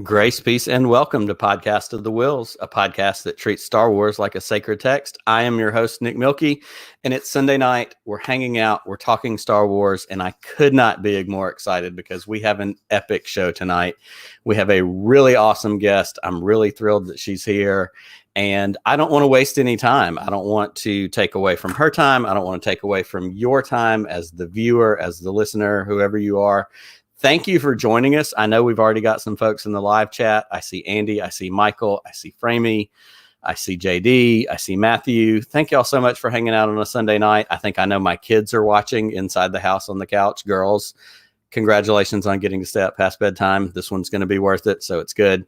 Grace, peace, and welcome to Podcast of the Wills, a podcast that treats Star Wars like a sacred text. I am your host, Nick Milkey, and it's Sunday night. We're hanging out. We're talking Star Wars, and I could not be more excited because we have an epic show tonight. We have a really awesome guest. I'm really thrilled that she's here, and I don't want to waste any time. I don't want to take away from her time. I don't want to take away from your time as the viewer, as the listener, whoever you are. Thank you for joining us. I know we've already got some folks in the live chat. I see Andy, I see Michael, I see Framey, I see JD, I see Matthew. Thank y'all so much for hanging out on a Sunday night. I think I know my kids are watching inside the house on the couch. Girls, congratulations on getting to stay up past bedtime. This one's going to be worth it, so it's good.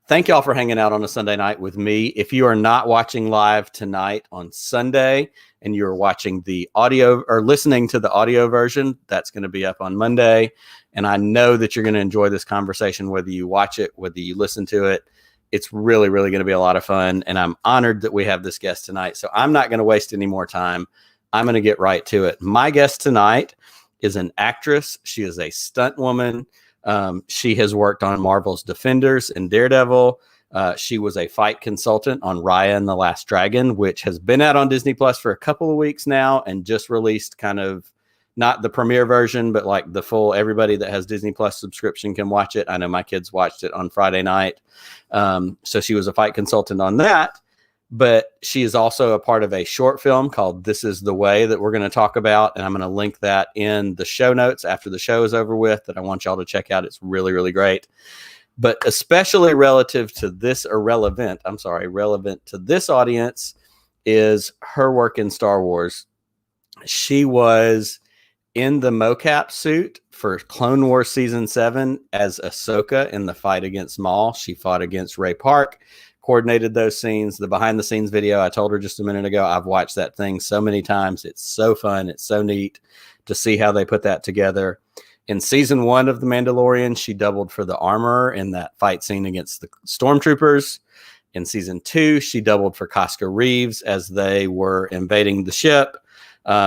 Thank y'all for hanging out on a Sunday night with me. If you are not watching live tonight on Sunday and you're watching the audio or listening to the audio version, that's going to be up on Monday. And I know that you're going to enjoy this conversation, whether you watch it, whether you listen to it. It's really, really going to be a lot of fun. And I'm honored that we have this guest tonight. So I'm not going to waste any more time. I'm going to get right to it. My guest tonight is an actress. She is a stunt woman. She has worked on Marvel's Defenders and Daredevil. She was a fight consultant on Raya and the Last Dragon, which has been out on Disney Plus for a couple of weeks now and just released kind of not the premiere version, but like the full, everybody that has Disney Plus subscription can watch it. I know my kids watched it on Friday night. So she was a fight consultant on that. But she is also a part of a short film called This Is the Way that we're going to talk about. And I'm going to link that in the show notes after the show is over with that I want y'all to check out. It's really, really great. But especially relevant to this audience is her work in Star Wars. She was in the mocap suit for Clone Wars Season 7 as Ahsoka in the fight against Maul. She fought against Ray Park. Coordinated those scenes. The behind the scenes video, I told her just a minute ago, I've watched that thing so many times. It's so fun. It's so neat to see how they put that together. In season 1 of The Mandalorian, she doubled for the armorer in that fight scene against the stormtroopers. In season 2, she doubled for Casca Reeves as they were invading the ship.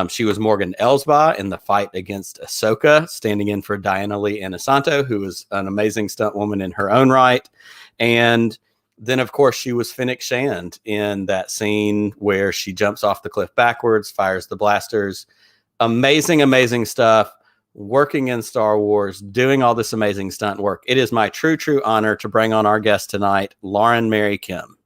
She was Morgan Elsbeth in the fight against Ahsoka, standing in for Diana Lee Inosanto, who was an amazing stunt woman in her own right. And then, of course, she was Fennec Shand in that scene where she jumps off the cliff backwards, fires the blasters. Amazing, amazing stuff. Working in Star Wars, doing all this amazing stunt work. It is my true, true honor to bring on our guest tonight, Lauren Mary Kim.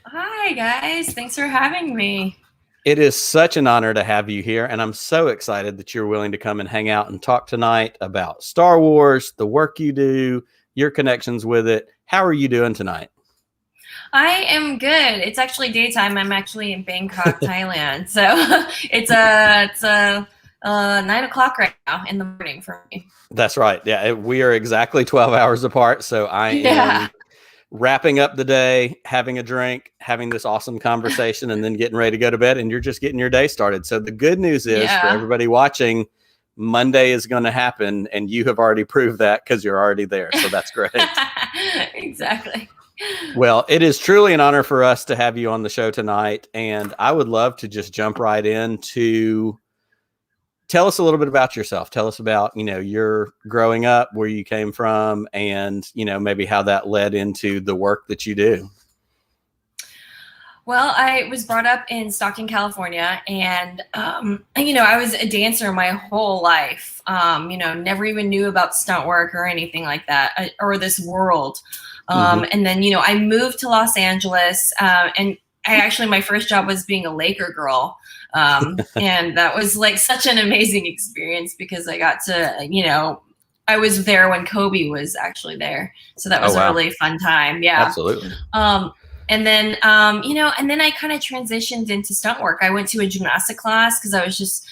Hi, guys. Thanks for having me. It is such an honor to have you here, and I'm so excited that you're willing to come and hang out and talk tonight about Star Wars, the work you do, your connections with it. How are you doing tonight? I am good. It's actually daytime. I'm actually in Bangkok, Thailand. So it's 9 o'clock right now in the morning for me. That's right. Yeah, we are exactly 12 hours apart. So I am wrapping up the day, having a drink, having this awesome conversation, and then getting ready to go to bed. And you're just getting your day started. So the good news is for everybody watching, Monday is going to happen, and you have already proved that because you're already there. So that's great. Exactly. Well, it is truly an honor for us to have you on the show tonight. And I would love to just jump right in to tell us a little bit about yourself. Tell us about, your growing up, where you came from, and, maybe how that led into the work that you do. Well, I was brought up in Stockton, California, and, I was a dancer my whole life, never even knew about stunt work or anything like that, or this world. And then, I moved to Los Angeles, and my first job was being a Laker girl. And that was like such an amazing experience because I got to, I was there when Kobe was actually there. So that was a really fun time. Yeah, absolutely. And then, and then I kind of transitioned into stunt work. I went to a gymnastic class because I was just,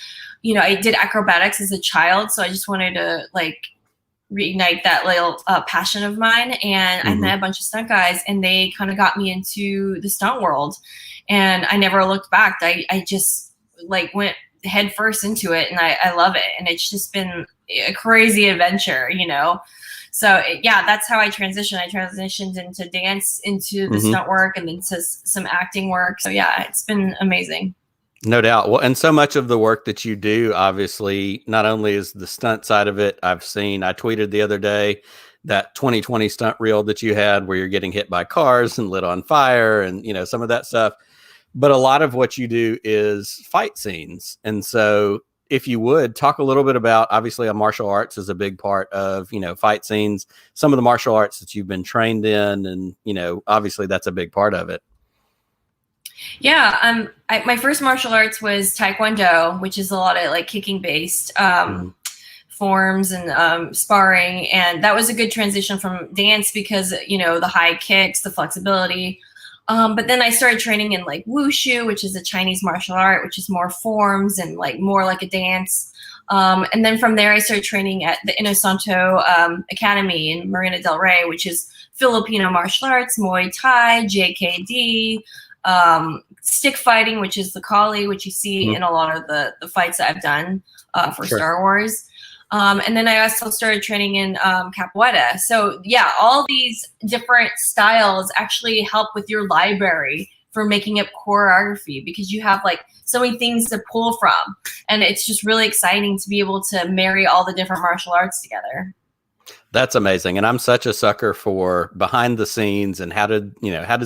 I did acrobatics as a child. So I just wanted to reignite that little passion of mine. And I met a bunch of stunt guys and they kind of got me into the stunt world. And I never looked back. I just went head first into it and I love it. And it's just been a crazy adventure, So that's how I transitioned. I transitioned into dance, into the stunt work, and then to some acting work. So it's been amazing. No doubt. Well, and so much of the work that you do, obviously, not only is the stunt side of it, I tweeted the other day that 2020 stunt reel that you had where you're getting hit by cars and lit on fire and, some of that stuff. But a lot of what you do is fight scenes. And so if you would talk a little bit about, obviously martial arts is a big part of, fight scenes, some of the martial arts that you've been trained in. And, obviously that's a big part of it. Yeah. My first martial arts was Taekwondo, which is a lot of like kicking based, forms and sparring. And that was a good transition from dance because, the high kicks, the flexibility. But then I started training in like wushu, which is a Chinese martial art, which is more forms and like more like a dance. And then from there, I started training at the Inosanto Academy in Marina del Rey, which is Filipino martial arts, Muay Thai, JKD, stick fighting, which is the Kali, which you see in a lot of the fights that I've done for Star Wars. And then I also started training in capoeira. So yeah, all these different styles actually help with your library for making up choreography because you have like so many things to pull from. And it's just really exciting to be able to marry all the different martial arts together. That's amazing. And I'm such a sucker for behind the scenes and how did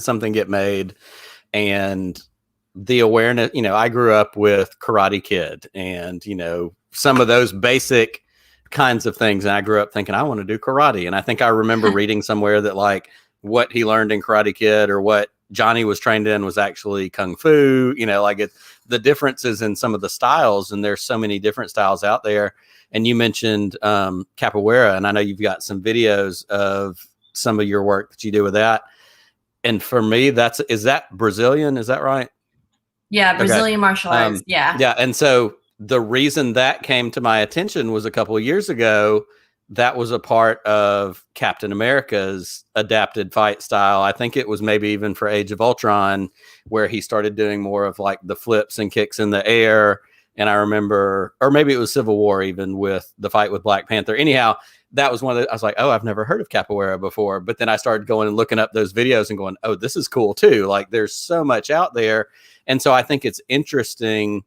something get made and the awareness. I grew up with Karate Kid and, some of those basic kinds of things. And I grew up thinking I want to do karate. And I think I remember reading somewhere that like what he learned in Karate Kid or what Johnny was trained in was actually Kung Fu, the differences in some of the styles. And there's so many different styles out there. And you mentioned capoeira. And I know you've got some videos of some of your work that you do with that. And for me, is that Brazilian? Is that right? Yeah. Brazilian martial arts. Yeah. Yeah. And so the reason that came to my attention was a couple of years ago, that was a part of Captain America's adapted fight style. I think it was maybe even for Age of Ultron, where he started doing more of like the flips and kicks in the air. And I remember, or maybe it was Civil War, even with the fight with Black Panther. Anyhow, that was one of I was like, oh, I've never heard of capoeira before. But then I started going and looking up those videos and going, oh, this is cool too. Like there's so much out there. And so I think it's interesting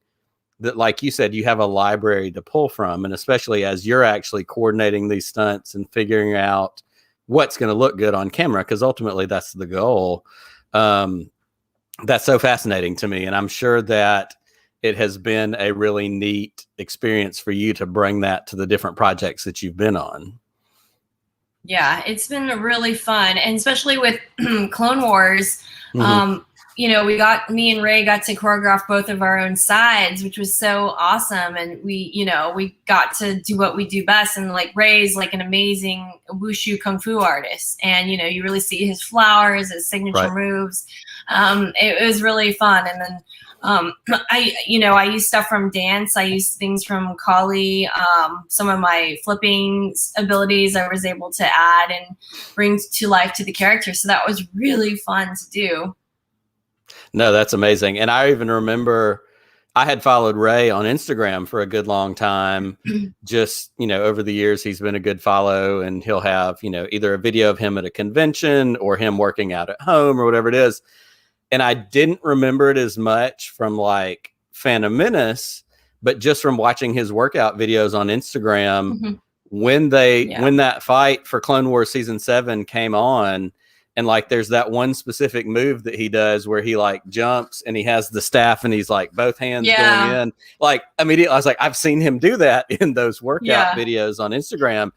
that, like you said, you have a library to pull from, and especially as you're actually coordinating these stunts and figuring out what's going to look good on camera, because ultimately that's the goal. That's so fascinating to me. And I'm sure that it has been a really neat experience for you to bring that to the different projects that you've been on. Yeah, it's been really fun. And especially with Clone Wars, me and Ray got to choreograph both of our own sides, which was so awesome. And we got to do what we do best. And like Ray's like an amazing wushu kung fu artist. And, you really see his flowers, his signature moves. It was really fun. And then I use stuff from dance. I use things from Kali. Some of my flipping abilities I was able to add and bring to life to the character. So that was really fun to do. No, that's amazing. And I even remember I had followed Ray on Instagram for a good long time. Just, over the years, he's been a good follow, and he'll have, either a video of him at a convention or him working out at home or whatever it is. And I didn't remember it as much from like Phantom Menace, but just from watching his workout videos on Instagram, when that fight for Clone Wars season 7 came on, and like there's that one specific move that he does where he like jumps and he has the staff and he's like both hands going in. Like immediately I was like, I've seen him do that in those workout videos on Instagram.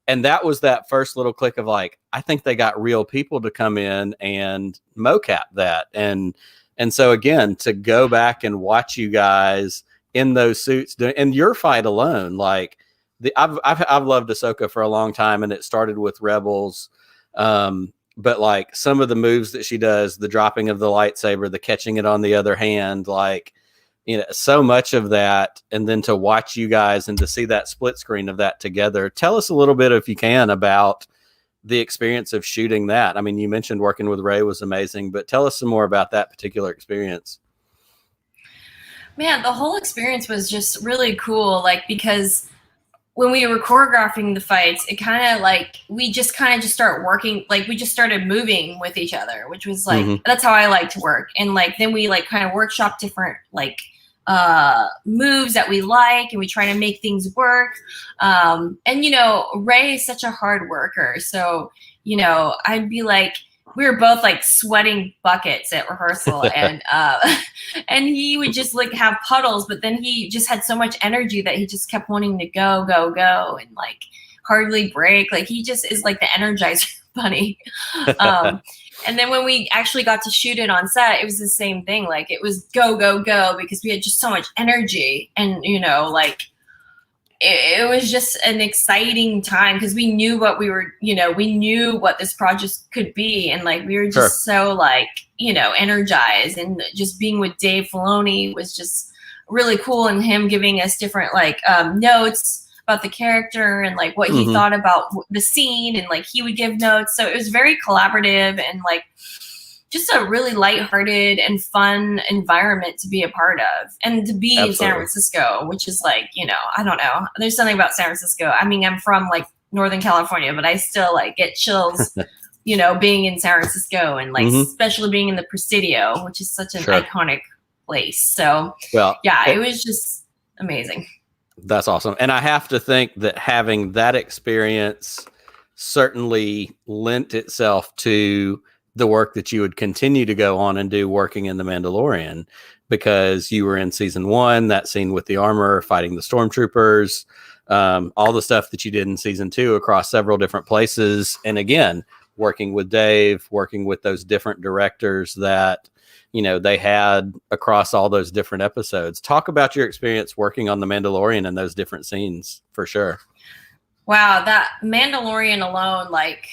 And that was that first little click of like, I think they got real people to come in and mocap that. And so again, to go back and watch you guys in those suits and your fight alone, like I've loved Ahsoka for a long time, and it started with Rebels. But like some of the moves that she does, the dropping of the lightsaber, the catching it on the other hand, like, so much of that. And then to watch you guys and to see that split screen of that together. Tell us a little bit, if you can, about the experience of shooting that. I mean, you mentioned working with Ray was amazing, but tell us some more about that particular experience. Man, the whole experience was just really cool. Like, because when we were choreographing the fights, it kind of like, we just start working, like we just started moving with each other, which was like, that's how I like to work. And like, then we like kind of workshop different like moves that we like, and we try to make things work. And Ray is such a hard worker, so I'd be like, we were both like sweating buckets at rehearsal, and and he would just like have puddles, but then he just had so much energy that he just kept wanting to go, and like hardly break. Like he just is like the Energizer bunny. And then when we actually got to shoot it on set, it was the same thing. Like it was go, because we had just so much energy, and it was just an exciting time because we knew what we knew what this project could be. And like, we were just so like, energized, and just being with Dave Filoni was just really cool. And him giving us different like notes about the character and like what he thought about the scene, and like he would give notes. So it was very collaborative and like just a really lighthearted and fun environment to be a part of, and to be in San Francisco, which is like, I don't know. There's something about San Francisco. I mean, I'm from like Northern California, but I still like get chills, being in San Francisco, and like especially being in the Presidio, which is such an iconic place. So it was just amazing. That's awesome. And I have to think that having that experience certainly lent itself to the work that you would continue to go on and do working in The Mandalorian, because you were in season 1, that scene with the armor, fighting the stormtroopers, all the stuff that you did in season 2 across several different places. And again, working with Dave, working with those different directors that, they had across all those different episodes. Talk about your experience working on The Mandalorian and those different scenes, for sure. Wow, that Mandalorian alone, like,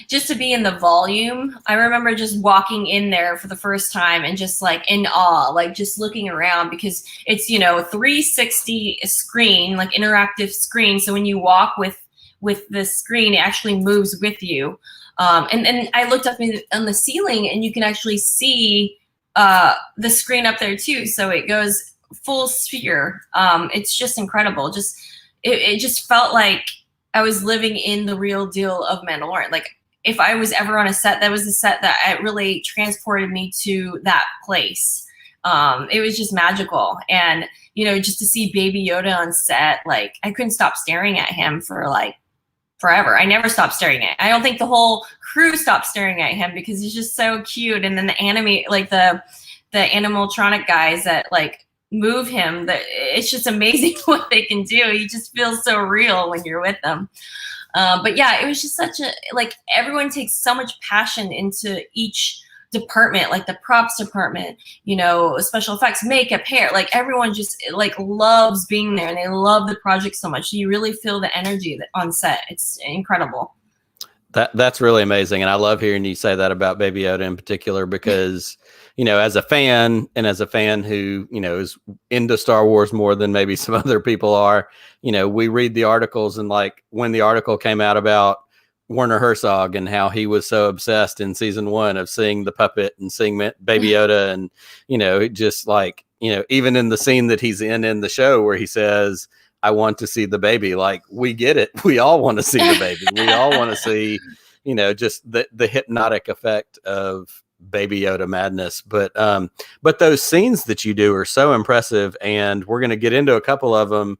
just to be in the volume. I remember just walking in there for the first time and just like in awe, like just looking around, because it's, 360 screen, like interactive screen. So when you walk with the screen, it actually moves with you. And then I looked up on the ceiling, and you can actually see the screen up there too. So it goes full sphere. It's just incredible. It just felt like I was living in the real deal of Mandalorian. Like if I was ever on a set, that was a set that it really transported me to that place. It was just magical. And, just to see Baby Yoda on set, like I couldn't stop staring at him for like forever. I never stopped staring at him. I don't think the whole crew stopped staring at him, because he's just so cute. And then the animatronic guys that like move him, that it's just amazing what they can do. You just feel so real when you're with them. But yeah, it was just such a, like, everyone takes so much passion into each department, like the props department, special effects, makeup, hair, like everyone just like loves being there, and they love the project so much. You really feel the energy on set. It's incredible. That's really amazing. And I love hearing you say that about Baby Yoda in particular, because, as a fan, and as a fan who, is into Star Wars more than maybe some other people are, we read the articles, and like when the article came out about Werner Herzog and how he was so obsessed in season 1 of seeing the puppet and seeing Baby Yoda, and, just like, even in the scene that he's in the show where he says, I want to see the baby. Like, we get it. We all want to see the baby. We all want to see, just the hypnotic effect of Baby Yoda madness. But those scenes that you do are so impressive, and we're going to get into a couple of them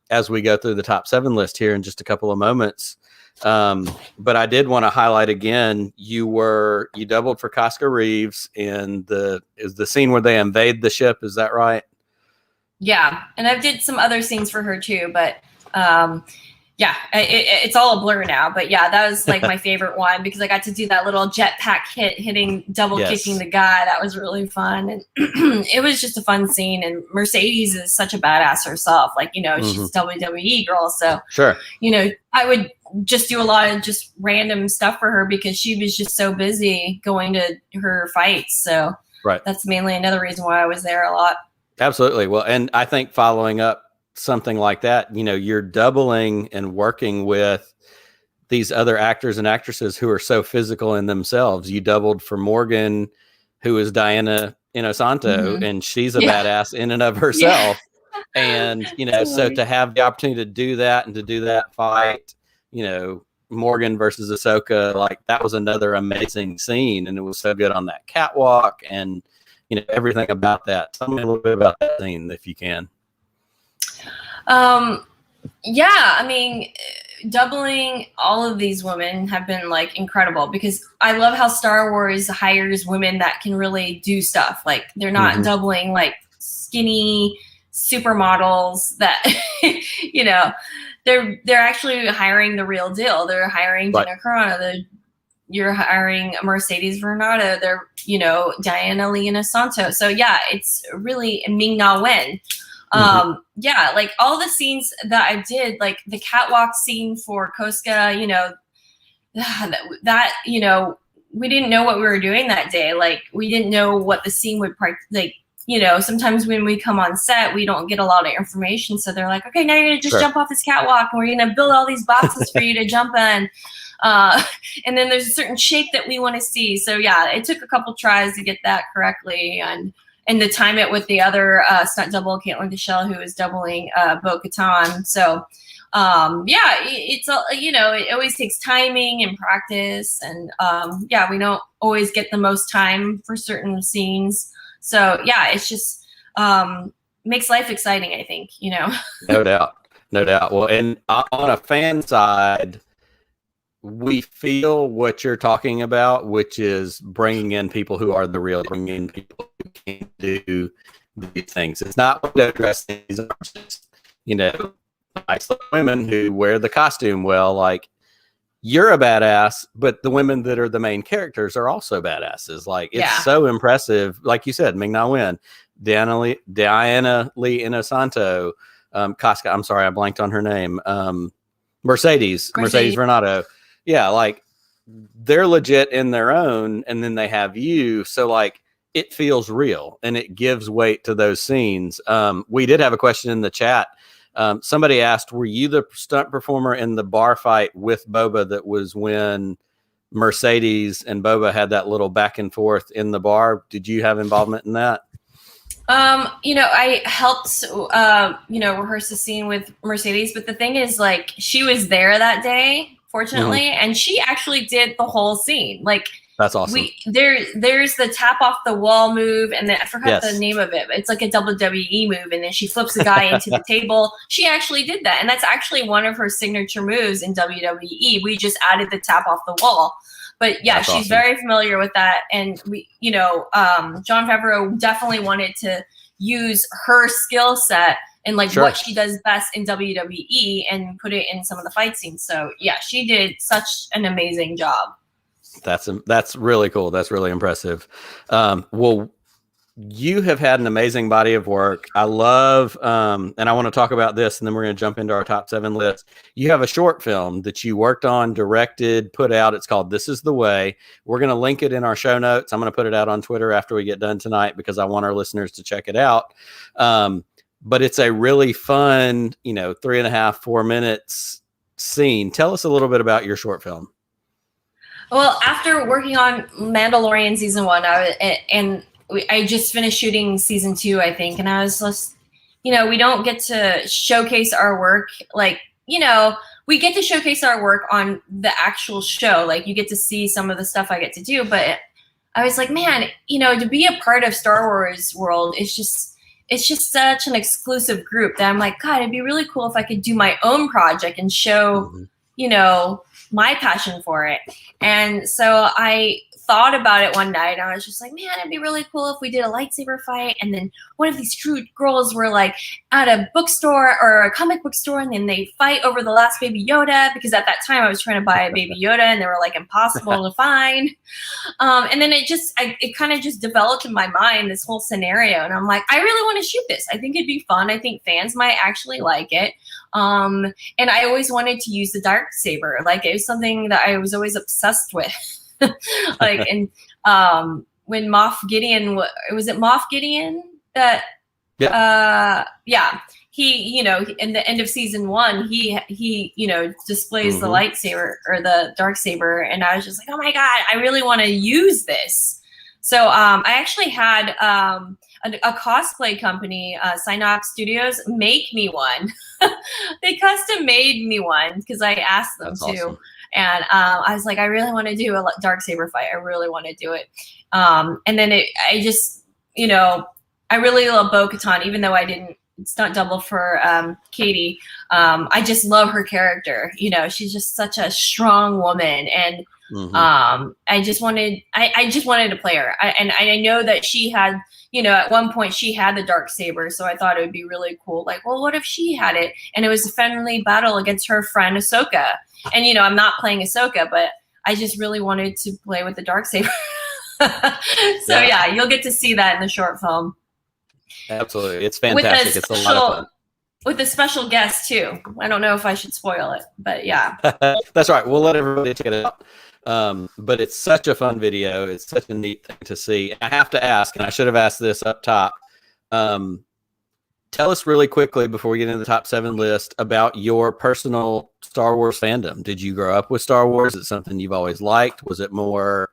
as we go through the top 7 list here in just a couple of moments. But I did want to highlight again, you doubled for Casca Reeves in the scene where they invade the ship. Is that right? Yeah. And I've did some other scenes for her too, but, it's all a blur now, but yeah, that was like my favorite one, because I got to do that little jetpack hitting, double kicking the guy. That was really fun. And it was just a fun scene. And Mercedes is such a badass herself. Like, she's a WWE girl. So, I would just do a lot of just random stuff for her, because she was just so busy going to her fights. So that's mainly another reason why I was there a lot. Absolutely. Well, and I think following up something like that, you're doubling and working with these other actors and actresses who are so physical in themselves. You doubled for Morgan, who is Diana Inosanto, and she's a badass in and of herself. And, so to have the opportunity to do that, and to do that fight, Morgan versus Ahsoka, like that was another amazing scene. And it was so good on that catwalk. And, everything about that. Tell me a little bit about that scene if you can. Yeah, I mean, doubling all of these women have been like incredible, because I love how Star Wars hires women that can really do stuff. Like, they're not doubling like skinny supermodels that they're actually hiring the real deal. They're hiring Gina Carano. You're hiring Mercedes Vernado. They're Diana Lee Inosanto. So yeah, it's really Ming-Na Wen. Yeah, like all the scenes that I did, like the catwalk scene for Koska, that we didn't know what we were doing that day. Like, we didn't know what the scene would sometimes when we come on set, we don't get a lot of information. So they're like, okay, now you're gonna just jump off this catwalk, and we're gonna build all these boxes for you to jump in. And then there's a certain shape that we want to see. So yeah, it took a couple tries to get that correctly, and to time it with the other stunt double, Caitlin Deschelle, who is doubling Bo-Katan. So yeah, it's it always takes timing and practice, and yeah, we don't always get the most time for certain scenes. So yeah, it's just makes life exciting, I think. No doubt. Well, and on a fan side, we feel what you're talking about, which is bringing in people who are the real, bringing in people who can do these things. It's not window dressing. These are just, nice women who wear the costume well. Like, you're a badass, but the women that are the main characters are also badasses. Like, it's so impressive. Like you said, Ming-Na Wen, Diana Lee Inosanto, Casca. I'm sorry, I blanked on her name. Mercedes Vernado. Yeah, like, they're legit in their own, and then they have you. So like, it feels real, and it gives weight to those scenes. We did have a question in the chat. Somebody asked, were you the stunt performer in the bar fight with Boba? That was when Mercedes and Boba had that little back and forth in the bar. Did you have involvement in that? I helped, rehearse the scene with Mercedes, but the thing is, like, she was there that day, fortunately, and she actually did the whole scene. Like, that's awesome. There's the tap off the wall move, and then I forgot the name of it. It's like a WWE move, and then she flips the guy into the table. She actually did that, and that's actually one of her signature moves in WWE. We just added the tap off the wall. But yeah, she's very familiar with that, and we, Jon Favreau definitely wanted to use her skill set and what she does best in WWE and put it in some of the fight scenes. So yeah, she did such an amazing job. That's really cool. That's really impressive. Well, you have had an amazing body of work. I love, and I want to talk about this, and then we're going to jump into our top 7 list. You have a short film that you worked on, directed, put out. It's called This Is the Way. We're going to link it in our show notes. I'm going to put it out on Twitter after we get done tonight, because I want our listeners to check it out. But it's a really fun, 3.5, 4 minutes scene. Tell us a little bit about your short film. Well, after working on Mandalorian season 1, I just finished shooting season 2, I think. And I was just, we don't get to showcase our work. Like, we get to showcase our work on the actual show. Like, you get to see some of the stuff I get to do. But I was like, man, to be a part of Star Wars world, it's just such an exclusive group that I'm like, God, it'd be really cool if I could do my own project and show, my passion for it. And so I thought about it one night, and I was just like, man, it'd be really cool if we did a lightsaber fight, and then one of these true girls were like at a bookstore or a comic book store, and then they fight over the last baby Yoda, because at that time I was trying to buy a baby Yoda and they were like impossible to find. And then it kind of just developed in my mind, this whole scenario, and I'm like, I really want to shoot this. I think it'd be fun. I think fans might actually like it. And I always wanted to use the Darksaber. Like, it was something that I was always obsessed with. Like, and when Moff Gideon, was it Moff Gideon that he in the end of season 1 he displays the lightsaber or the Darksaber, and I was just like, oh my God, I really want to use this. So I actually had a cosplay company, Synox Studios, make me one. They custom made me one because I asked them to. Awesome. And I was like, I really want to do a Darksaber fight. I really want to do it. And then I just you know, I really love Bo-Katan, even though I didn't stunt double for Katie. I just love her character. You know, she's just such a strong woman, and I just wanted to play her. And I know that she had, you know, at one point she had the dark saber, so I thought it would be really cool. Like, well, what if she had it? And it was a friendly battle against her friend Ahsoka. And you know, I'm not playing Ahsoka, but I just really wanted to play with the dark saber. So yeah, you'll get to see that in the short film. Absolutely. It's fantastic. It's a lot of fun. With a special guest too. I don't know if I should spoil it, but yeah. That's right. We'll let everybody check it out. But it's such a fun video. It's such a neat thing to see. I have to ask, and I should have asked this up top. Tell us really quickly before we get into the top 7 list about your personal Star Wars fandom. Did you grow up with Star Wars? Is it something you've always liked? Was it more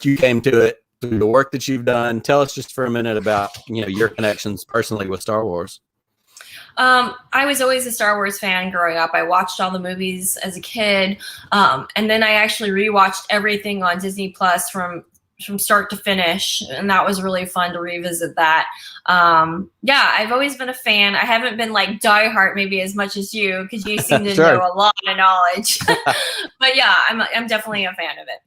you came to it through the work that you've done? Tell us just for a minute about, you know, your connections personally with Star Wars. I was always a Star Wars fan growing up. I watched all the movies as a kid. And then I actually rewatched everything on Disney Plus from start to finish. And that was really fun to revisit that. Yeah, I've always been a fan. I haven't been like diehard maybe as much as you, because you seem to know a lot of knowledge. But yeah, I'm definitely a fan of it.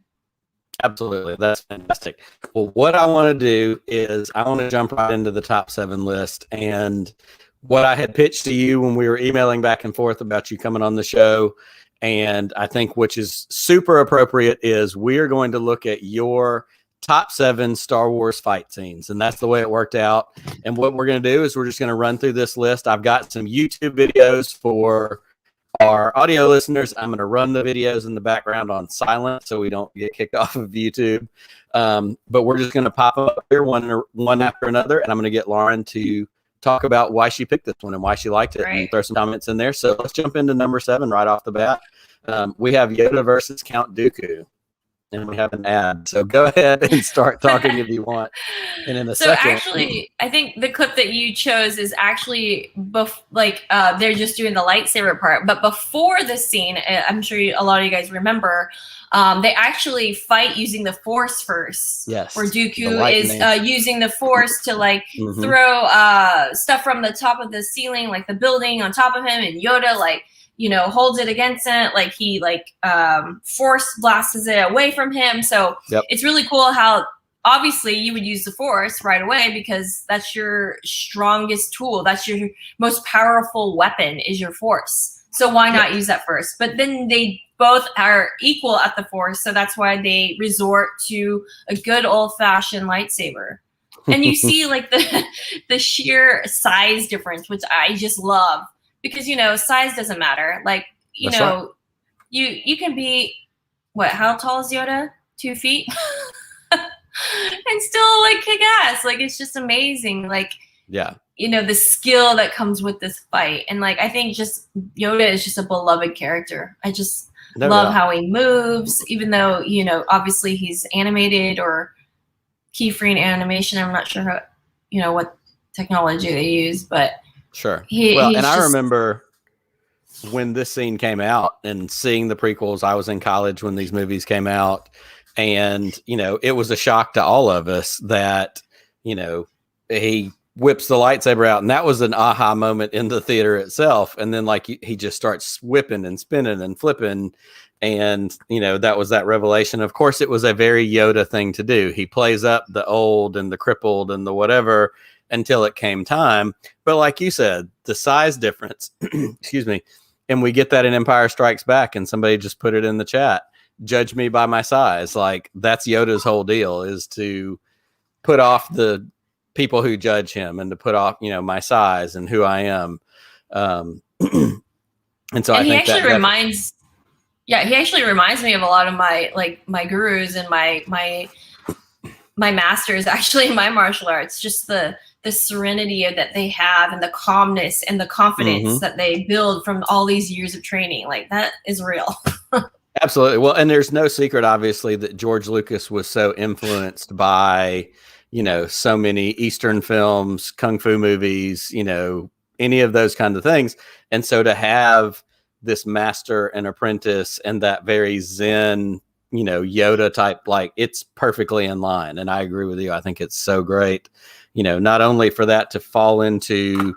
Absolutely. That's fantastic. Well, what I want to do is I want to jump right into the top 7 list. And what I had pitched to you when we were emailing back and forth about you coming on the show, and I think which is super appropriate, is we are going to look at your top 7 Star Wars fight scenes. And that's the way it worked out. And what we're going to do is we're just going to run through this list. I've got some YouTube videos for our audio listeners. I'm going to run the videos in the background on silent so we don't get kicked off of YouTube. But we're just going to pop up here one after another, and I'm going to get Lauren to talk about why she picked this one and why she liked it, and throw some comments in there. So let's jump into number 7 right off the bat. We have Yoda versus Count Dooku, and we have an ad. So go ahead and start talking if you want. And in a second, actually, I think the clip that you chose is actually they're just doing the lightsaber part. But before this scene, I'm sure a lot of you guys remember, they actually fight using the Force first. Yes. Where Dooku is using the Force to like throw stuff from the top of the ceiling, like the building on top of him, and Yoda like, you know, holds it against it, like he Force blasts it away from him. So it's really cool how obviously you would use the Force right away, because that's your strongest tool. That's your most powerful weapon, is your Force. So why not use that first? But then they both are equal at the Force, so that's why they resort to a good old-fashioned lightsaber. And you see like the sheer size difference, which I just love. Because, you know, size doesn't matter. Like, you know, you can be, how tall is Yoda? 2 feet? And still, like, kick ass. Like, it's just amazing. Like, you know, the skill that comes with this fight. And, like, I think just Yoda is just a beloved character. I just love how he moves, even though, you know, obviously he's animated or keyframe animation. I'm not sure how, you know, what technology they use, but sure. I remember when this scene came out and seeing the prequels. I was in college when these movies came out, and, you know, it was a shock to all of us that, you know, he whips the lightsaber out, and that was an aha moment in the theater itself. And then like he just starts whipping and spinning and flipping, and, you know, that was that revelation. Of course, it was a very Yoda thing to do. He plays up the old and the crippled and the whatever until it came time. But like you said, the size difference, excuse me, and we get that in Empire Strikes Back, and somebody just put it in the chat, judge me by my size. Like, that's Yoda's whole deal, is to put off the people who judge him and to put off, you know, my size and who I am. And so I think that he actually reminds me of a lot of my gurus and my masters actually in my martial arts. Just the serenity that they have, and the calmness and the confidence that they build from all these years of training. Like, that is real. Absolutely. Well, and there's no secret, obviously, that George Lucas was so influenced by, you know, so many Eastern films, Kung Fu movies, you know, any of those kinds of things. And so to have this master and apprentice and that very Zen, Yoda type, like it's perfectly in line. And I agree with you. I think it's so great, not only for that to fall into,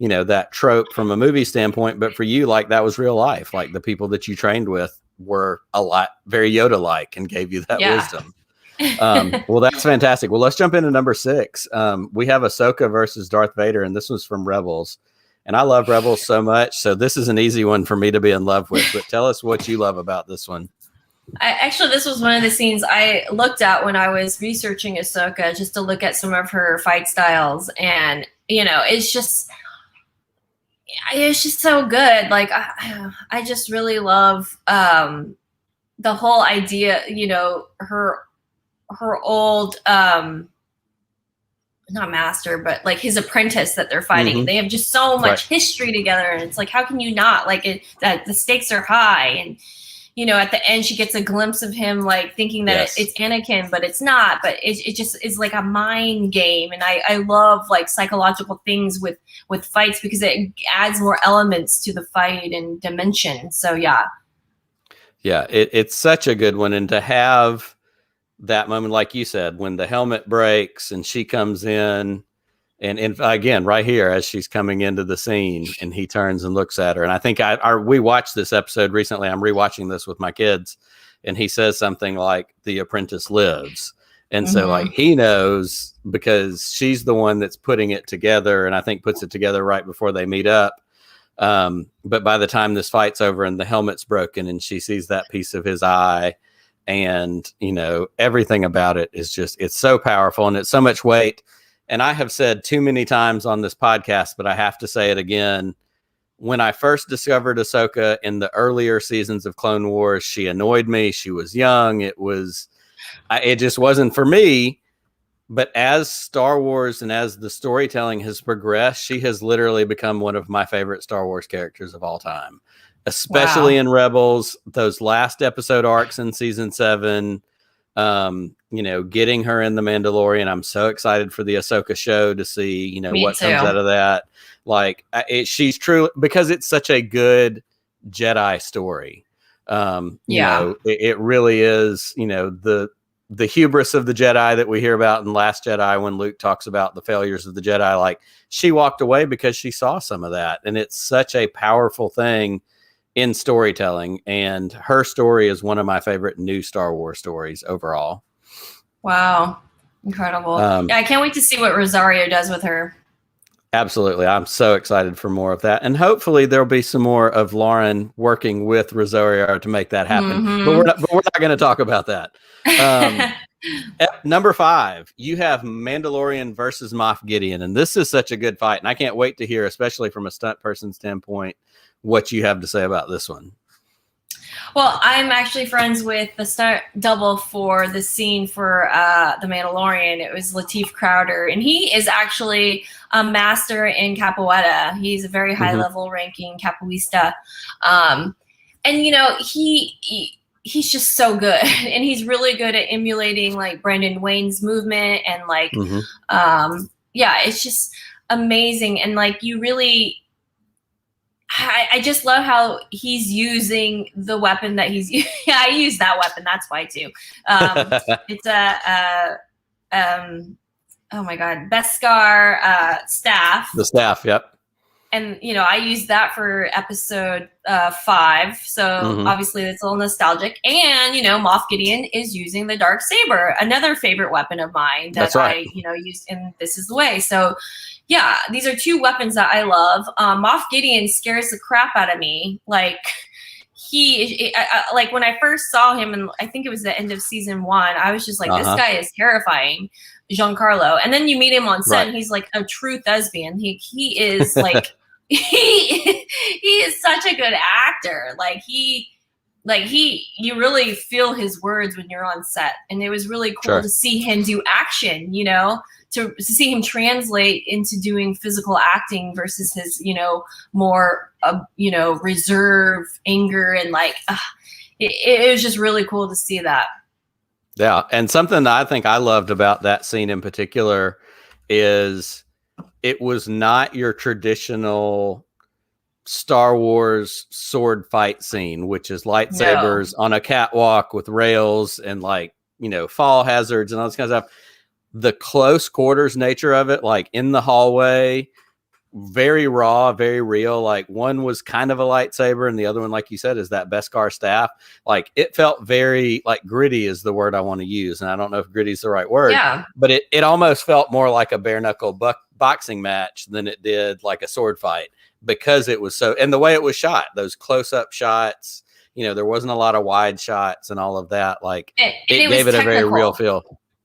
that trope from a movie standpoint, but for you, like that was real life. Like the people that you trained with were very Yoda like and gave you that wisdom. Well, that's fantastic. Well, let's jump into number 6. We have Ahsoka versus Darth Vader, and this was from Rebels. And I love Rebels so much. So this is an easy one for me to be in love with. But tell us what you love about this one. Actually, this was one of the scenes I looked at when I was researching Ahsoka, just to look at some of her fight styles. And, it's just so good. Like, I just really love the whole idea, her old not master, but like his apprentice that they're fighting. They have just so much history together, and it's like, how can you not like that? The stakes are high, and at the end she gets a glimpse of him like thinking that it's Anakin, but it's not. But it just is like a mind game, and I love like psychological things with fights because it adds more elements to the fight and dimension. So it's such a good one, and to have that moment, like you said, when the helmet breaks and she comes in and again, right here, as she's coming into the scene and he turns and looks at her. And I think we watched this episode recently. I'm rewatching this with my kids, and he says something like, "The apprentice lives." And so like he knows because she's the one that's putting it together, and I think puts it together right before they meet up. But by the time this fight's over and the helmet's broken and she sees that piece of his eye, and, everything about it is just, it's so powerful and it's so much weight. And I have said too many times on this podcast, but I have to say it again. When I first discovered Ahsoka in the earlier seasons of Clone Wars, she annoyed me. She was young. It just wasn't for me. But as Star Wars and as the storytelling has progressed, she has literally become one of my favorite Star Wars characters of all time. Especially in Rebels, those last episode arcs in season 7, getting her in the Mandalorian. I'm so excited for the Ahsoka show to see, what comes out of that. Like she's true because it's such a good Jedi story. It really is, the hubris of the Jedi that we hear about in Last Jedi when Luke talks about the failures of the Jedi. Like she walked away because she saw some of that. And it's such a powerful thing in storytelling, and her story is one of my favorite new Star Wars stories overall. Wow. Incredible. I can't wait to see what Rosario does with her. Absolutely. I'm so excited for more of that. And hopefully there'll be some more of Lauren working with Rosario to make that happen. But we're not going to talk about that. At number 5, you have Mandalorian versus Moff Gideon. And this is such a good fight. And I can't wait to hear, especially from a stunt person standpoint, what you have to say about this one. Well, I'm actually friends with the stunt double for the scene for The Mandalorian. It was Lateef Crowder, and he is actually a master in capoeira. He's a very high level ranking capoeista. And, he's just so good. And he's really good at emulating like Brandon Wayne's movement and like, it's just amazing. And like, you really, I just love how he's using the weapon that he's using. I use that weapon. That's why too. It's oh my God, Beskar staff. The staff. Yep. And, I used that for episode 5. So obviously it's a little nostalgic. And, Moff Gideon is using the dark saber, another favorite weapon of mine that I used in This Is the Way. So yeah, these are 2 weapons that I love. Moff Gideon scares the crap out of me. Like like when I first saw him, and I think it was the end of season 1, I was just like, this guy is terrifying, Giancarlo. And then you meet him on set, and he's like a true thespian. He is like, he is such a good actor. You really feel his words when you're on set. And it was really cool to see him do action, to see him translate into doing physical acting versus his, more, reserve, anger, and like, it was just really cool to see that. Yeah. And something that I think I loved about that scene in particular is it was not your traditional Star Wars sword fight scene, which is lightsabers No. on a catwalk with rails and like, fall hazards and all this kind of stuff. The close quarters nature of it, like in the hallway, very raw, very real. Like one was kind of a lightsaber and the other one, like you said, is that Beskar staff. Like it felt very like gritty is the word I want to use. And I don't know if gritty is the right word, but it almost felt more like a bare knuckle boxing match than it did like a sword fight, because it was so, and the way it was shot, those close up shots, there wasn't a lot of wide shots and all of that. Like it gave it a very real feel.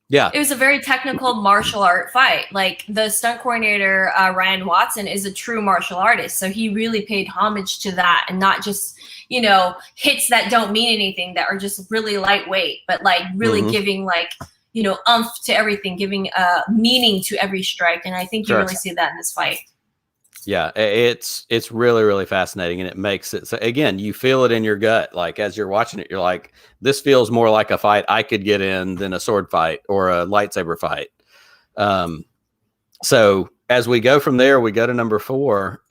Yeah. It was a very technical martial art fight. Like the stunt coordinator, Ryan Watson, is a true martial artist. So he really paid homage to that, and not just, hits that don't mean anything, that are just really lightweight, but like really giving like, oomph to everything, giving meaning to every strike. And I think you really see that in this fight. Yeah, it's really, really fascinating, and it makes it so, again, you feel it in your gut. Like as you're watching it, you're like, this feels more like a fight I could get in than a sword fight or a lightsaber fight. So as we go from there, we go to number 4.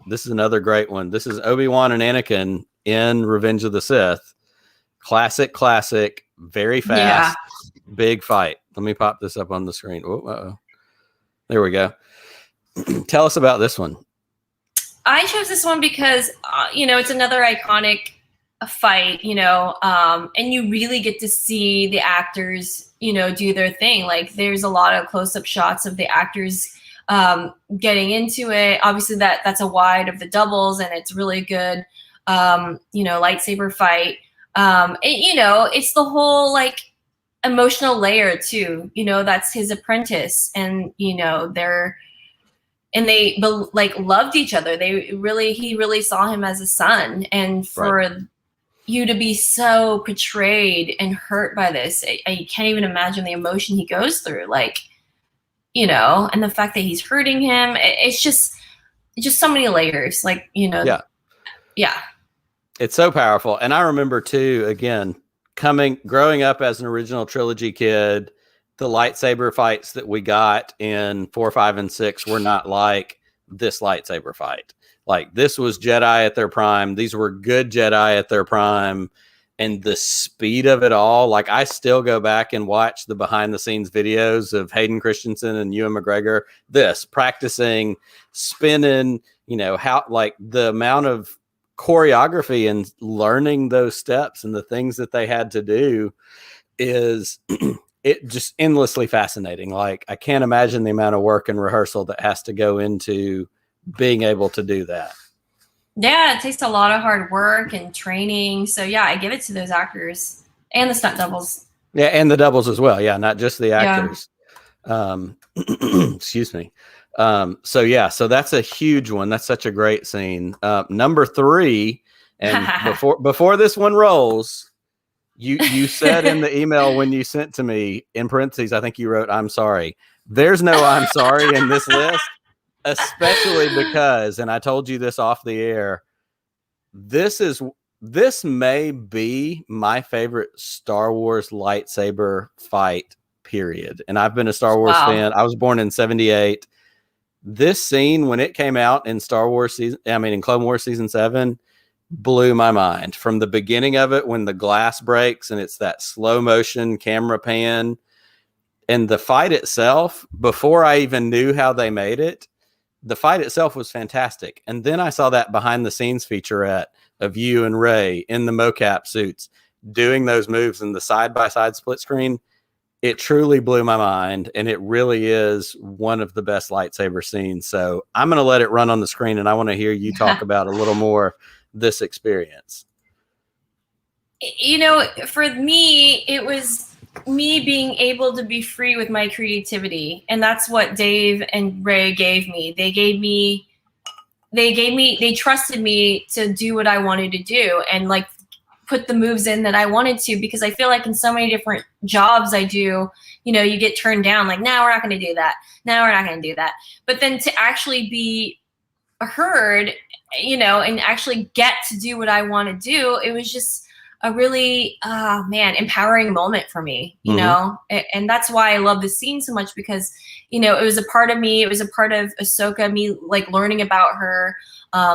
This is another great one. This is Obi-Wan and Anakin in Revenge of the Sith. Classic, very fast, big fight. Let me pop this up on the screen. Oh, there we go. Tell us about this one. I chose this one because, it's another iconic fight, and you really get to see the actors, do their thing. Like there's a lot of close-up shots of the actors getting into it. Obviously that's a wide of the doubles, and it's really good, lightsaber fight. It's the whole like emotional layer too, that's his apprentice, and, they like loved each other. He really saw him as a son, and for you to be so betrayed and hurt by this, I can't even imagine the emotion he goes through. Like, and the fact that he's hurting him, it's just so many layers. Like, yeah. It's so powerful. And I remember too, again, growing up as an original trilogy kid, the lightsaber fights that we got in 4, 5, and 6 were not like this lightsaber fight. Like this was Jedi at their prime. These were good Jedi at their prime, and the speed of it all. Like I still go back and watch the behind the scenes videos of Hayden Christensen and Ewan McGregor, practicing spinning, how like the amount of choreography and learning those steps and the things that they had to do is it just endlessly fascinating. Like I can't imagine the amount of work and rehearsal that has to go into being able to do that. Yeah, it takes a lot of hard work and training. So yeah, I give it to those actors and the stunt doubles. Yeah, and the doubles as well. Yeah, not just the actors. Excuse me. So that's a huge one. That's such a great scene. Number 3, and before this one rolls, you said in the email when you sent to me, in parentheses, I think you wrote, "I'm sorry." There's no "I'm sorry" in this list, especially because, and I told you this off the air, this may be my favorite Star Wars lightsaber fight, period. And I've been a Star Wars fan. I was born in 78. This scene, when it came out in in Clone Wars season 7, blew my mind from the beginning of it, when the glass breaks and it's that slow motion camera pan, and the fight itself, before I even knew how they made it, the fight itself was fantastic. And then I saw that behind the scenes featurette of you and Rey in the mocap suits doing those moves in the side-by-side split screen. It truly blew my mind, and it really is one of the best lightsaber scenes. So I'm going to let it run on the screen, and I want to hear you talk about a little more this experience. For me, it was me being able to be free with my creativity, and that's what Dave and Rey gave me. They trusted me to do what I wanted to do, and like put the moves in that I wanted to, because I feel like in so many different jobs I do, you get turned down, like, no, we're not going to do that. No, we're not going to do that. But then to actually be heard, and actually get to do what I want to do, it was just, a really empowering moment for me, you know. And that's why I love this scene so much, because you know, it was a part of me, it was a part of Ahsoka, me like learning about her,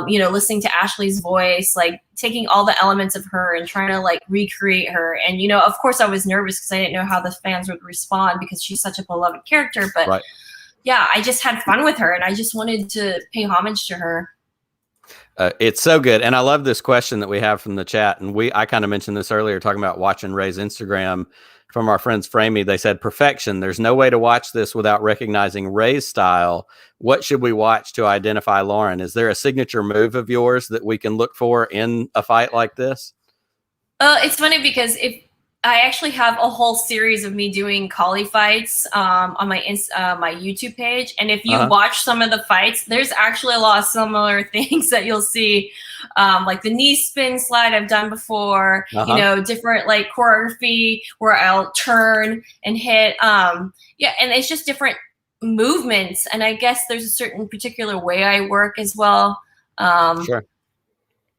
you know, listening to Ashley's voice, like taking all the elements of her and trying to like recreate her. And you know, of course I was nervous because I didn't know how the fans would respond, because she's such a beloved character, but yeah, I just had fun with her and I just wanted to pay homage to her. It's so good. And I love this question that we have from the chat. And I kind of mentioned this earlier, talking about watching Rey's Instagram, from our friends Framey. They said, perfection. There's no way to watch this without recognizing Rey's style. What should we watch to identify Lauren? Is there a signature move of yours that we can look for in a fight like this? It's funny because I actually have a whole series of me doing collie fights on my my YouTube page. And if you watch some of the fights, there's actually a lot of similar things that you'll see, like the knee spin slide I've done before, you know, different like choreography where I'll turn and hit. Yeah, and it's just different movements. And I guess there's a certain particular way I work as well. Sure.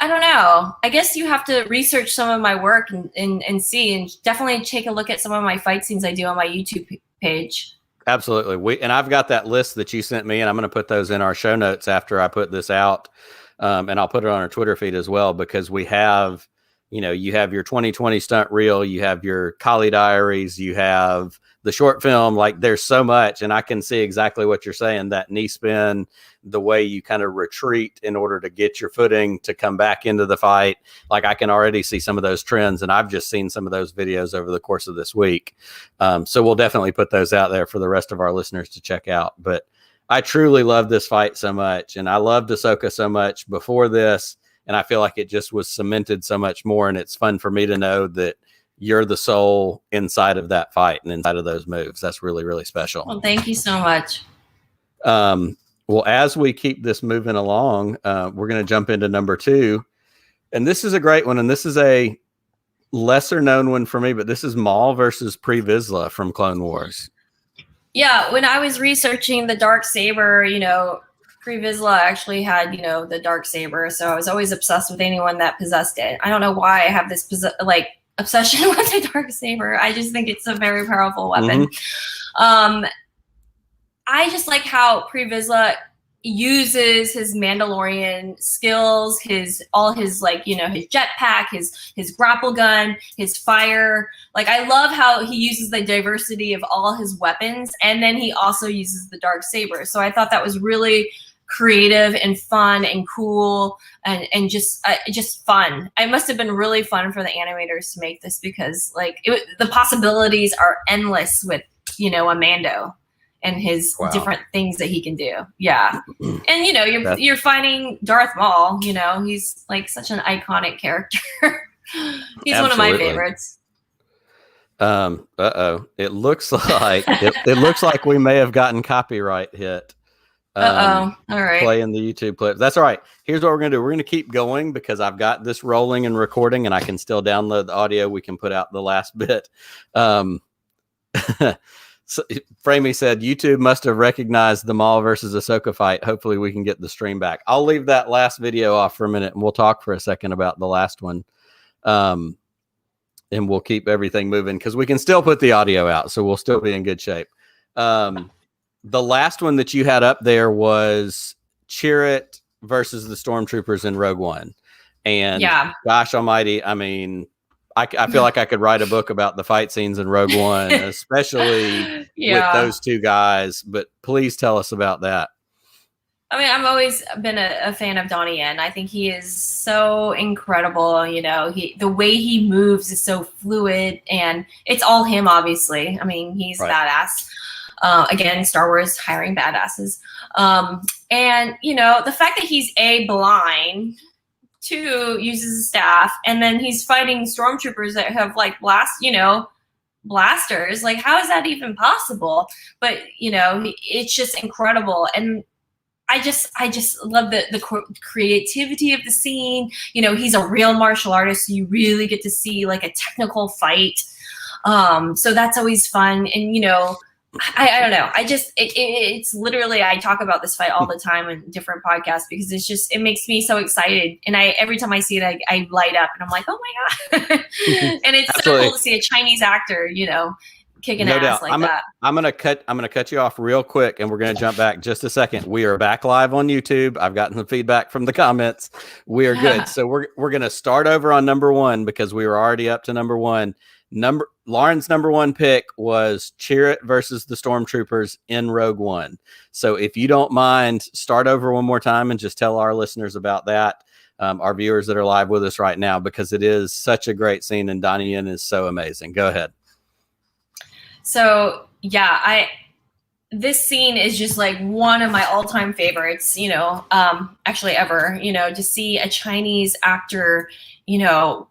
I don't know. I guess you have to research some of my work and see, and definitely take a look at some of my fight scenes I do on my YouTube page. Absolutely. And I've got that list that you sent me, and I'm going to put those in our show notes after I put this out. And I'll put it on our Twitter feed as well, because we have, you know, you have your 2020 stunt reel, you have your Collie Diaries, you have the short film. Like, there's so much, and I can see exactly what you're saying. That knee spin, the way you kind of retreat in order to get your footing to come back into the fight. Like, I can already see some of those trends, and I've just seen some of those videos over the course of this week. So we'll definitely put those out there for the rest of our listeners to check out. But I truly love this fight so much, and I loved Ahsoka so much before this, and I feel like it just was cemented so much more. And it's fun for me to know that you're the soul inside of that fight and inside of those moves. That's really, really special. Well, thank you so much. Well, as we keep this moving along, we're going to jump into number 2. And this is a great one. And this is a lesser known one for me, but this is Maul versus Pre Vizsla from Clone Wars. Yeah. When I was researching the dark saber, you know, Pre Vizsla actually had, you know, the dark saber. So I was always obsessed with anyone that possessed it. I don't know why I have this obsession with the dark saber. I just think it's a very powerful weapon. I just like how Pre Vizsla uses his Mandalorian skills, all his like, you know, his jetpack, his grapple gun, his fire. Like, I love how he uses the diversity of all his weapons, and then he also uses the dark saber. So I thought that was really creative and fun and cool, and just fun. It must have been really fun for the animators to make this, because like the possibilities are endless with, you know, a Mando and his different things that he can do. Yeah. And you know, you're fighting Darth Maul, you know, he's like such an iconic character. He's one of my favorites. It looks like it looks like we may have gotten copyright hit. All right. Playing the YouTube clip. That's all right. Here's what we're going to do. We're going to keep going, because I've got this rolling and recording, and I can still download the audio. We can put out the last bit. So, Framey said YouTube must have recognized the Maul versus Ahsoka fight. Hopefully we can get the stream back. I'll leave that last video off for a minute, and we'll talk for a second about the last one. And we'll keep everything moving, because we can still put the audio out, so we'll still be in good shape. The last one that you had up there was Chirrut versus the Stormtroopers in Rogue One. And gosh almighty, I mean, I feel like I could write a book about the fight scenes in Rogue One, especially with those two guys. But please tell us about that. I mean, I've always been a fan of Donnie Yen. I think he is so incredible. You know, the way he moves is so fluid, and it's all him, obviously. I mean, he's badass. Again, Star Wars hiring badasses. And, you know, the fact that he's blind, 2, uses a staff, and then he's fighting stormtroopers that have like blasters. Like, how is that even possible? But, you know, it's just incredible. And I just love the creativity of the scene. You know, he's a real martial artist, so you really get to see like a technical fight. So that's always fun. And, you know, I don't know. It's literally, I talk about this fight all the time in different podcasts because it makes me so excited. And every time I see it, I light up and I'm like, oh my God. And it's so cool to see a Chinese actor, kicking ass like that. I'm gonna cut you off real quick, and we're gonna jump back just a second. We are back live on YouTube. I've gotten some feedback from the comments. We are good. So we're gonna start over on number one because we were already up to number one. Lauren's number one pick was Chirrut versus the Stormtroopers in Rogue One. So if you don't mind, start over one more time and just tell our listeners about that, our viewers that are live with us right now, because it is such a great scene and Donnie Yen is so amazing. Go ahead. So yeah, this scene is just like one of my all-time favorites, actually ever, to see a Chinese actor,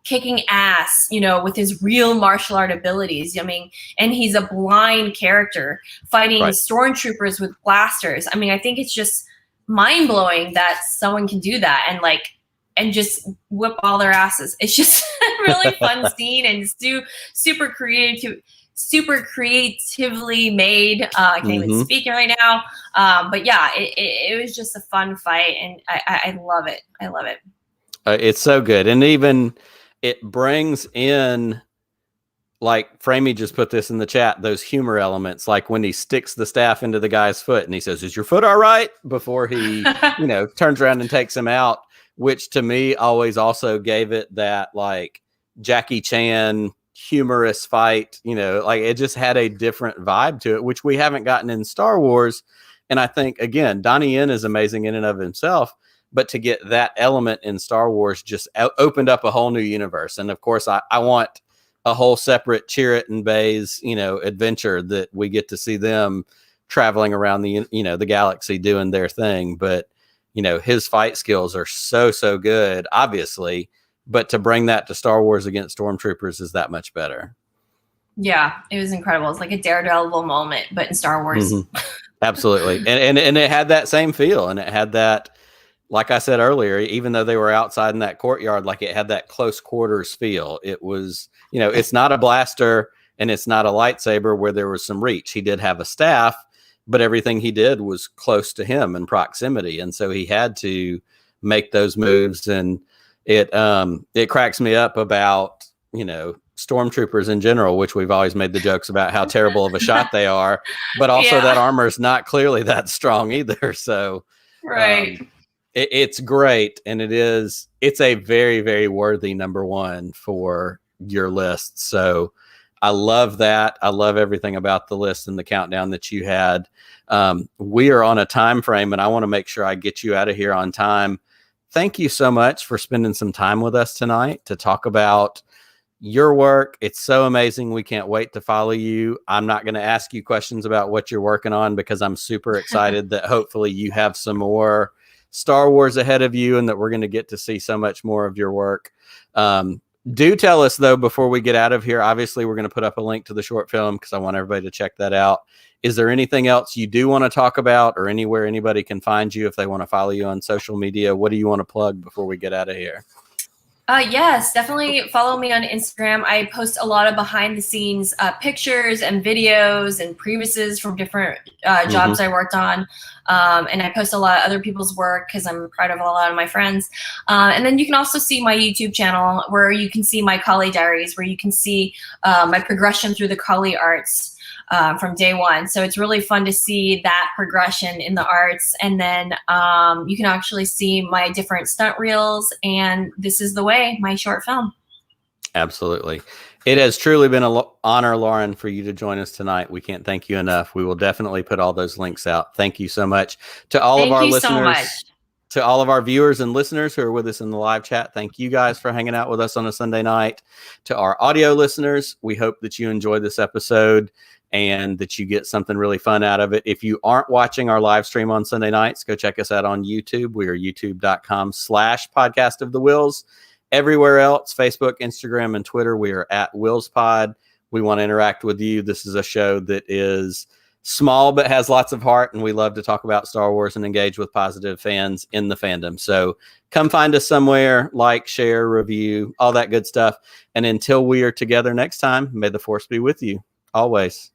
kicking ass, with his real martial art abilities. I mean, and he's a blind character fighting stormtroopers with blasters. I mean, I think it's just mind-blowing that someone can do that and just whip all their asses. It's just a really fun scene and super creatively made. I can't even speak it right now. But yeah, it was just a fun fight, and I love it. I love it. It's so good. And even it brings in, like Framey just put this in the chat, those humor elements, like when he sticks the staff into the guy's foot and he says, "Is your foot all right?" before he, turns around and takes him out, which to me always also gave it that like Jackie Chan humorous fight, like it just had a different vibe to it, which we haven't gotten in Star Wars. And I think, again, Donnie Yen is amazing in and of himself, but to get that element in Star Wars just opened up a whole new universe. And of course, I want a whole separate Chirrut and Bae's, adventure that we get to see them traveling around the galaxy doing their thing. But, his fight skills are so good, obviously. But to bring that to Star Wars against Stormtroopers is that much better. Yeah, it was incredible. It's like a Daredevil moment, but in Star Wars. Absolutely. And it had that same feel. And it had that, like I said earlier, even though they were outside in that courtyard, like it had that close quarters feel. It was, it's not a blaster and it's not a lightsaber where there was some reach. He did have a staff, but everything he did was close to him in proximity. And so he had to make those moves. And it cracks me up about, stormtroopers in general, which we've always made the jokes about how terrible of a shot they are, but also that armor is not clearly that strong either. So it's great. And it's a very, very worthy number one for your list. So I love that. I love everything about the list and the countdown that you had. We are on a time frame and I want to make sure I get you out of here on time. Thank you so much for spending some time with us tonight to talk about your work. It's so amazing. We can't wait to follow you. I'm not going to ask you questions about what you're working on because I'm super excited that hopefully you have some more Star Wars ahead of you and that we're going to get to see so much more of your work. Do tell us, though, before we get out of here, obviously we're going to put up a link to the short film because I want everybody to check that out. Is there anything else you do want to talk about or anywhere anybody can find you if they want to follow you on social media? What do you want to plug before we get out of here? Yes, definitely follow me on Instagram. I post a lot of behind the scenes pictures and videos and previews from different jobs I worked on. And I post a lot of other people's work because I'm proud of a lot of my friends. And then you can also see my YouTube channel where you can see my Kali diaries, where you can see my progression through the Kali arts from day one. So it's really fun to see that progression in the arts. And then you can actually see my different stunt reels and This Is the Way, my short film. Absolutely. It has truly been an honor, Lauren, for you to join us tonight. We can't thank you enough. We will definitely put all those links out. Thank you so much. To all of our listeners, to all of our viewers and listeners who are with us in the live chat, thank you guys for hanging out with us on a Sunday night. To our audio listeners, we hope that you enjoyed this episode and that you get something really fun out of it. If you aren't watching our live stream on Sunday nights, go check us out on YouTube. We are youtube.com/podcast of the Wills. Everywhere else, Facebook, Instagram, and Twitter, we are at WillsPod. We want to interact with you. This is a show that is small but has lots of heart, and we love to talk about Star Wars and engage with positive fans in the fandom. So come find us somewhere, like, share, review, all that good stuff. And until we are together next time, may the Force be with you always.